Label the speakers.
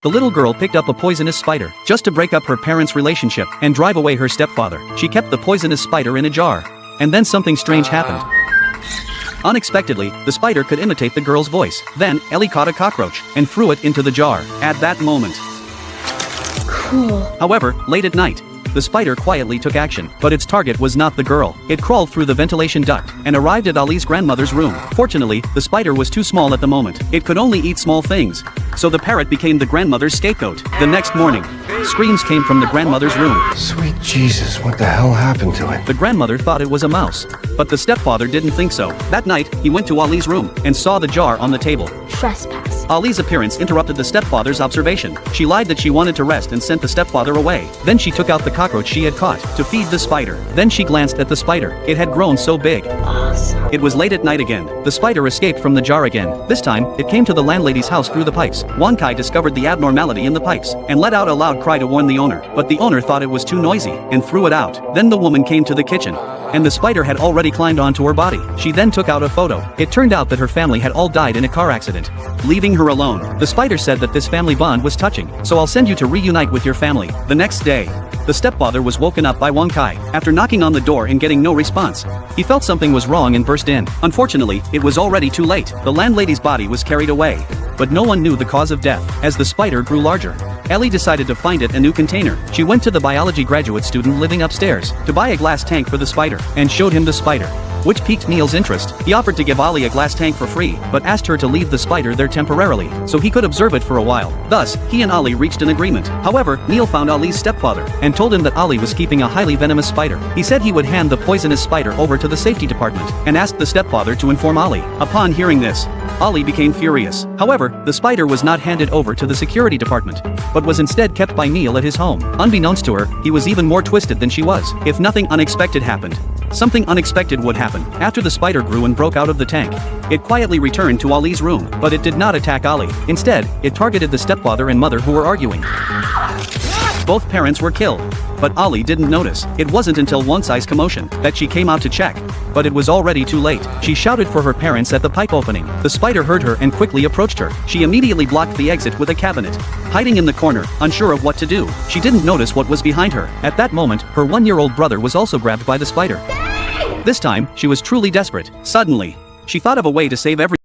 Speaker 1: The little girl picked up a poisonous spider, just to break up her parents' relationship and drive away her stepfather. She kept the poisonous spider in a jar. And then something strange happened. Unexpectedly, the spider could imitate the girl's voice. Then, Ellie caught a cockroach and threw it into the jar. At that moment.
Speaker 2: Cool.
Speaker 1: However, late at night, the spider quietly took action, but its target was not the girl. It crawled through the ventilation duct and arrived at Ali's grandmother's room. Fortunately, the spider was too small at the moment. It could only eat small things. So the parrot became the grandmother's scapegoat. The next morning, screams came from the grandmother's room.
Speaker 3: Sweet Jesus, what the hell happened to it?
Speaker 1: The grandmother thought it was a mouse, but the stepfather didn't think so. That night, he went to Ali's room and saw the jar on the table.
Speaker 2: Trespass.
Speaker 1: Ali's appearance interrupted the stepfather's observation. She lied that she wanted to rest and sent the stepfather away. Then she took out the cockroach she had caught to feed the spider. Then she glanced at the spider. It had grown so big.
Speaker 2: Awesome.
Speaker 1: It was late at night again. The spider escaped from the jar again. This time, it came to the landlady's house through the pipes. Wankai discovered the abnormality in the pipes and let out a loud cry to warn the owner. But the owner thought it was too noisy and threw it out. Then the woman came to the kitchen. And the spider had already climbed onto her body. She then took out a photo. It turned out that her family had all died in a car accident, leaving her alone. The spider said that this family bond was touching, so I'll send you to reunite with your family. The next day, the stepfather was woken up by Wankai after knocking on the door and getting no response. He felt something was wrong and burst in. Unfortunately, it was already too late. The landlady's body was carried away, but no one knew the cause of death. As the spider grew larger, Ellie decided to find it a new container. She went to the biology graduate student living upstairs to buy a glass tank for the spider and showed him the spider, which piqued Neil's interest. He offered to give Ali a glass tank for free, but asked her to leave the spider there temporarily, so he could observe it for a while. Thus, he and Ali reached an agreement. However, Neil found Ali's stepfather, and told him that Ali was keeping a highly venomous spider. He said he would hand the poisonous spider over to the safety department, and asked the stepfather to inform Ali. Upon hearing this, Ali became furious. However, the spider was not handed over to the security department, but was instead kept by Neil at his home. Unbeknownst to her, he was even more twisted than she was. If nothing unexpected happened, something unexpected would happen. After the spider grew and broke out of the tank, it quietly returned to Ali's room, but it did not attack Ali. Instead, it targeted the stepfather and mother who were arguing. Both parents were killed, but Ali didn't notice. It wasn't until Wankai's commotion that she came out to check, but it was already too late. She shouted for her parents at the pipe opening. The spider heard her and quickly approached her. She immediately blocked the exit with a cabinet. Hiding in the corner, unsure of what to do, she didn't notice what was behind her. At that moment, her 1-year-old brother was also grabbed by the spider. This time, she was truly desperate. Suddenly, she thought of a way to save everyone.